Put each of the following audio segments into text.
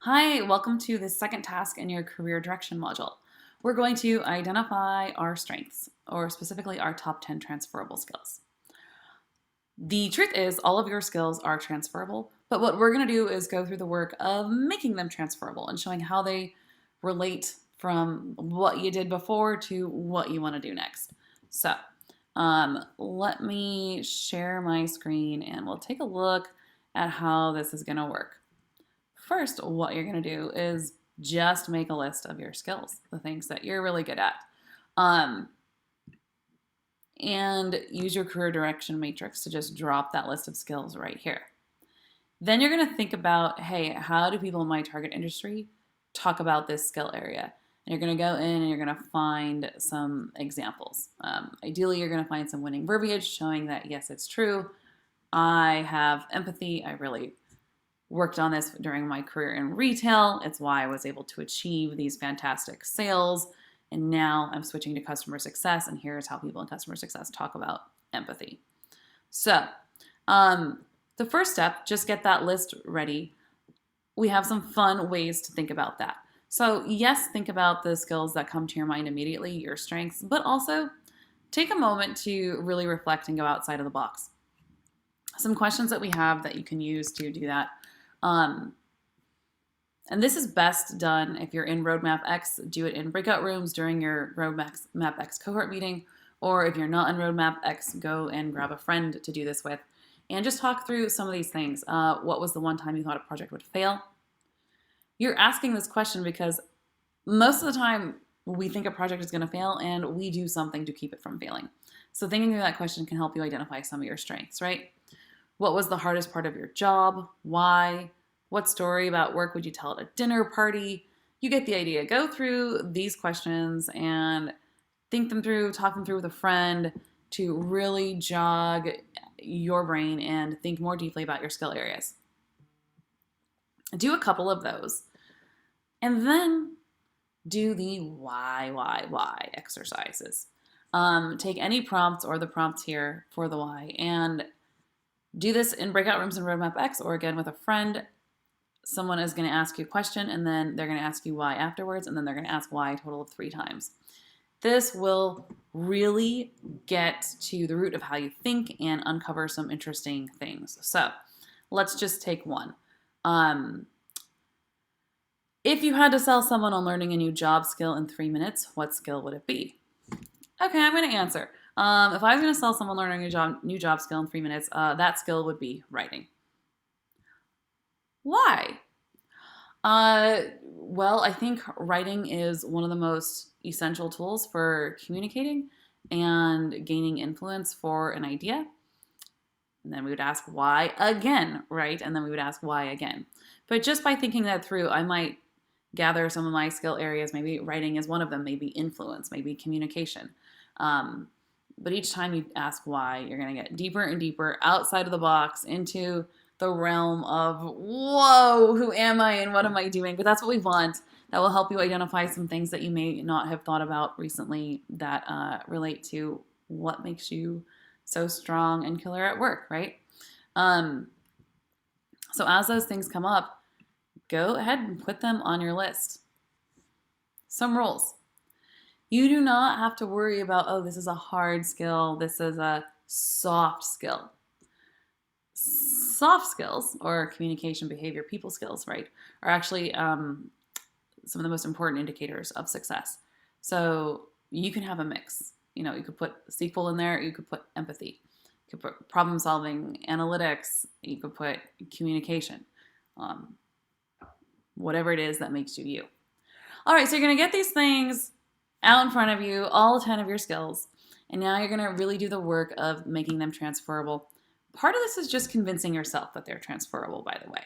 Hi, welcome to the second task in your career direction module. We're going to identify our strengths, or specifically our top 10 transferable skills. The truth is, all of your skills are transferable, but what we're going to do is go through the work of making them transferable and showing how they relate from what you did before to what you want to do next. So, let me share my screen and we'll take a look at how this is going to work. First, what you're going to do is just make a list of your skills, the things that you're really good at. And use your career direction matrix to just drop that list of skills right here. Then you're going to think about, hey, how do people in my target industry talk about this skill area? And you're going to go in and you're going to find some examples. Ideally, you're going to find some winning verbiage showing that, yes, it's true. I have empathy. I really worked on this during my career in retail. It's why I was able to achieve these fantastic sales. And now I'm switching to customer success. And here's how people in customer success talk about empathy. So the first step, just get that list ready. We have some fun ways to think about that. So yes, think about the skills that come to your mind immediately, your strengths, but also take a moment to really reflect and go outside of the box. Some questions that we have that you can use to do that. And this is best done if you're in RoadmapX, do it in breakout rooms during your RoadmapX cohort meeting, or if you're not in RoadmapX, go and grab a friend to do this with, and just talk through some of these things. What was the one time you thought a project would fail? You're asking this question because most of the time we think a project is going to fail and we do something to keep it from failing. So thinking through that question can help you identify some of your strengths, right? What was the hardest part of your job? Why? What story about work would you tell at a dinner party? You get the idea. Go through these questions and think them through, talk them through with a friend to really jog your brain and think more deeply about your skill areas. Do a couple of those. And then do the why exercises. Take any prompts or the prompts here for the why and do this in breakout rooms in RoadmapX or again with a friend. Someone is going to ask you a question and then they're going to ask you why afterwards and then they're going to ask why a total of 3 times. This will really get to the root of how you think and uncover some interesting things. So let's just take one. If you had to sell someone on learning a new job skill in 3 minutes, what skill would it be? Okay, I'm going to answer. If I was going to sell someone learning a new job skill in 3 minutes, that skill would be writing. Why? Well, I think writing is one of the most essential tools for communicating and gaining influence for an idea. And then we would ask why again, right? And then we would ask why again. But just by thinking that through, I might gather some of my skill areas. Maybe writing is one of them, maybe influence, maybe communication. But each time you ask why, you're going to get deeper and deeper outside of the box into the realm of, whoa, who am I and what am I doing? But that's what we want. That will help you identify some things that you may not have thought about recently that relate to what makes you so strong and killer at work, right? So as those things come up, go ahead and put them on your list. Some rules. You do not have to worry about, oh, this is a hard skill, this is a soft skill. Soft skills, or communication, behavior, people skills, right, are actually some of the most important indicators of success. So you can have a mix. You know, you could put SQL in there, you could put empathy, you could put problem solving, analytics, you could put communication, whatever it is that makes you you. All right, so you're going to get these things out in front of you, all 10 of your skills, and now you're going to really do the work of making them transferable. Part of this is just convincing yourself that they're transferable, by the way.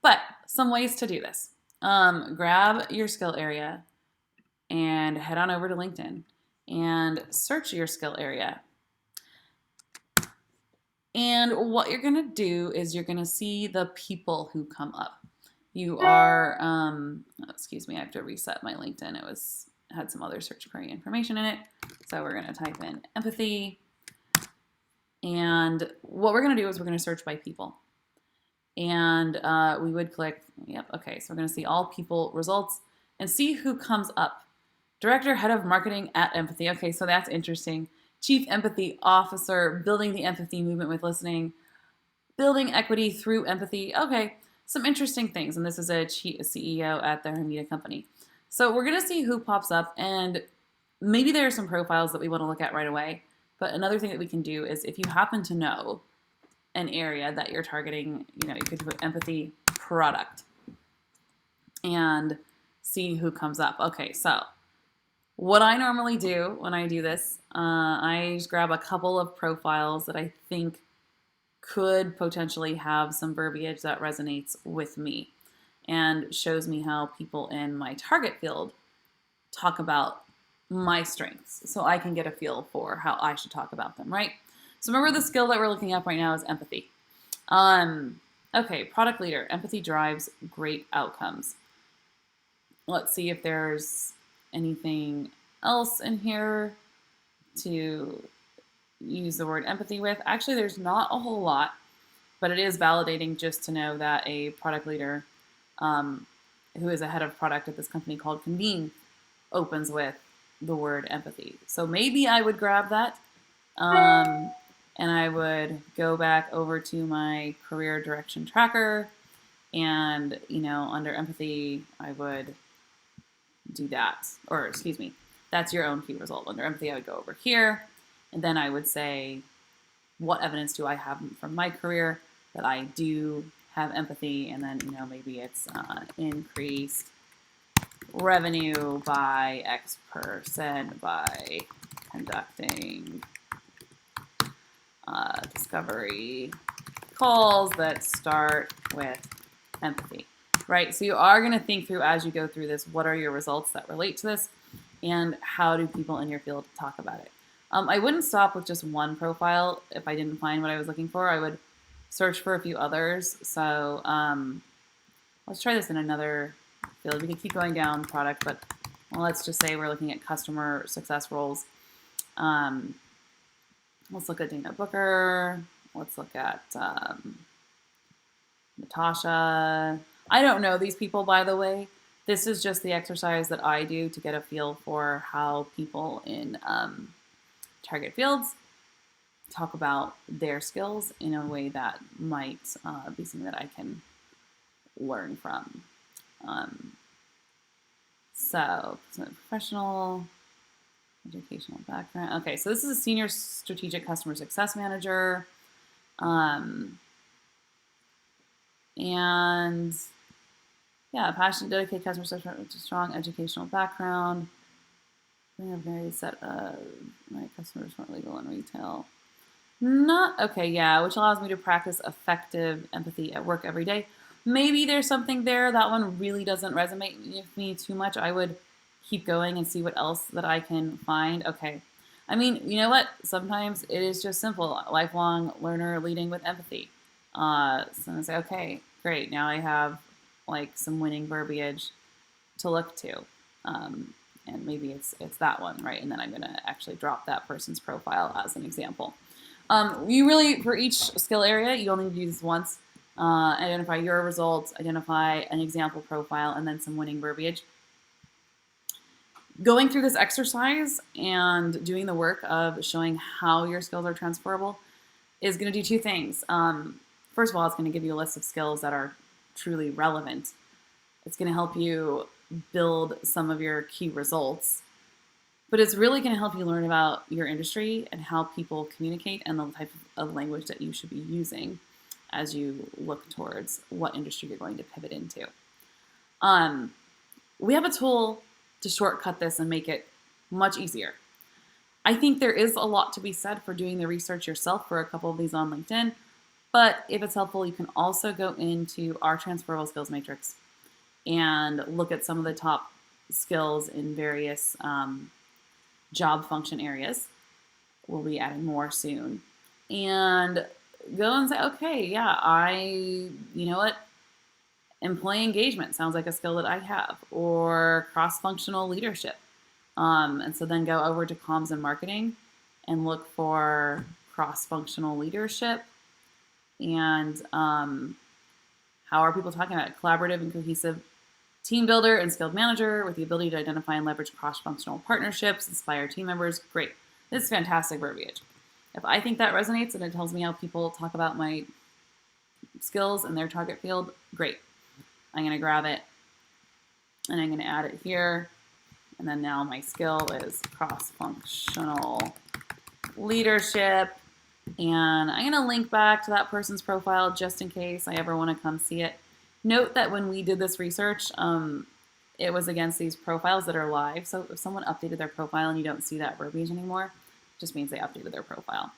But some ways to do this. Grab your skill area and head on over to LinkedIn and search your skill area. And what you're going to do is you're going to see the people who come up. You are, excuse me, I have to reset my LinkedIn. It had some other search query information in it. So we're going to type in empathy. And what we're going to do is we're going to search by people. And we would click, yep, okay, so we're going to see all people results and see who comes up. Director, head of marketing at Empathy. Okay, so that's interesting. Chief Empathy Officer, building the empathy movement with listening, building equity through empathy. Okay, some interesting things. And this is a CEO at the Hermita company. So we're going to see who pops up, and maybe there are some profiles that we want to look at right away. But another thing that we can do is if you happen to know an area that you're targeting, you could put empathy product and see who comes up. Okay, so what I normally do when I do this, I just grab a couple of profiles that I think could potentially have some verbiage that resonates with me and shows me how people in my target field talk about my strengths so I can get a feel for how I should talk about them, right? So remember the skill that we're looking at right now is empathy. Okay, product leader. Empathy drives great outcomes. Let's see if there's anything else in here to use the word empathy with. Actually, there's not a whole lot, but it is validating just to know that a product leader who is a head of product at this company called Convene opens with the word empathy. So maybe I would grab that and I would go back over to my career direction tracker and, under empathy, I would do that. Or, excuse me, that's your own key result. Under empathy, I would go over here and then I would say, what evidence do I have from my career that I do have empathy? And then, maybe it's increased revenue by X% by conducting discovery calls that start with empathy, right? So you are going to think through as you go through this, what are your results that relate to this and how do people in your field talk about it? I wouldn't stop with just one profile. If I didn't find what I was looking for, I would search for a few others. So let's try this in another field. We can keep going down product, but let's just say we're looking at customer success roles. Let's look at Dana Booker. Let's look at Natasha. I don't know these people, by the way. This is just the exercise that I do to get a feel for how people in target fields talk about their skills in a way that might be something that I can learn from. So, professional, educational background. Okay, so this is a senior strategic customer success manager. And yeah, passionate, dedicated customer success with a strong educational background. We have very set of my customers from legal and retail. Not okay, yeah, which allows me to practice effective empathy at work every day. Maybe there's something there. That one really doesn't resonate with me too much. I would keep going and see what else that I can find. Okay. I mean, you know what? Sometimes it is just simple. Lifelong learner leading with empathy. So I say, okay, great. Now I have like some winning verbiage to look to. And maybe it's that one, right? And then I'm going to actually drop that person's profile as an example. You really, for each skill area, you only need to do this once. Identify your results, identify an example profile, and then some winning verbiage. Going through this exercise and doing the work of showing how your skills are transferable is going to do two things. First of all, it's going to give you a list of skills that are truly relevant. It's going to help you build some of your key results, but it's really going to help you learn about your industry and how people communicate and the type of language that you should be using as you look towards what industry you're going to pivot into. We have a tool to shortcut this and make it much easier. I think there is a lot to be said for doing the research yourself for a couple of these on LinkedIn, but if it's helpful, you can also go into our transferable skills matrix and look at some of the top skills in various job function areas. We'll be adding more soon. And go and say, okay, yeah, you know what? Employee engagement sounds like a skill that I have, or cross-functional leadership. And so then go over to comms and marketing and look for cross-functional leadership and How are people talking about it? Collaborative and cohesive team builder and skilled manager with the ability to identify and leverage cross-functional partnerships, inspire team members. Great. This is fantastic verbiage. If I think that resonates and it tells me how people talk about my skills in their target field, great. I'm going to grab it and I'm going to add it here. And then now my skill is cross-functional leadership. And I'm going to link back to that person's profile just in case I ever want to come see it. Note that when we did this research, it was against these profiles that are live. So if someone updated their profile and you don't see that verbiage anymore, it just means they updated their profile.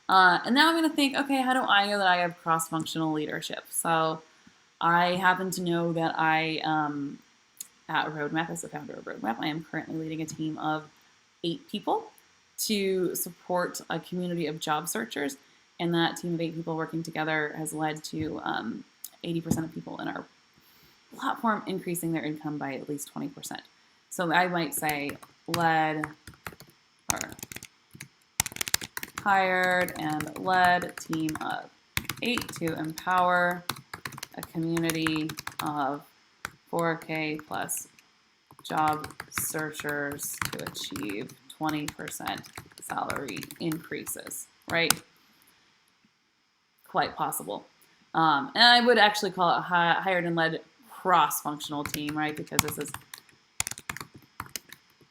And now I'm going to think, okay, how do I know that I have cross-functional leadership? So I happen to know that at Roadmap, as the founder of Roadmap, I am currently leading a team of 8 people to support a community of job searchers. And that team of 8 people working together has led to 80% of people in our platform increasing their income by at least 20%. So I might say led or hired and led team of 8 to empower a community of 4K plus job searchers to achieve 20% salary increases, right? Quite possible. And I would actually call it a hired and led cross-functional team, right? Because this is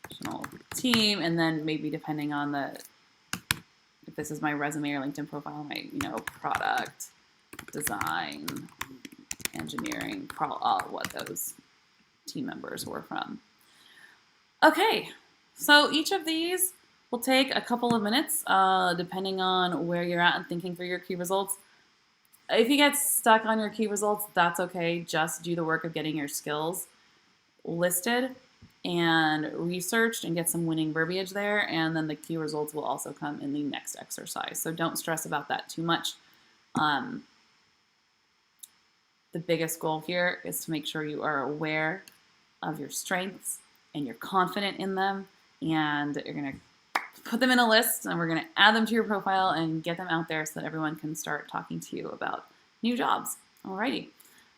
functional team, and then maybe depending on if this is my resume or LinkedIn profile, my product, design, engineering, what those team members were from. Okay, so each of these will take a couple of minutes, depending on where you're at and thinking through your key results. If you get stuck on your key results, that's okay. Just do the work of getting your skills listed and researched and get some winning verbiage there, and then the key results will also come in the next exercise. So don't stress about that too much. The biggest goal here is to make sure you are aware of your strengths and you're confident in them, and you're going to put them in a list, and we're going to add them to your profile and get them out there so that everyone can start talking to you about new jobs. Alrighty.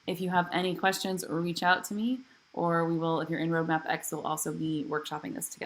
If you have any questions, reach out to me, or we will, if you're in RoadmapX, we'll also be workshopping this together.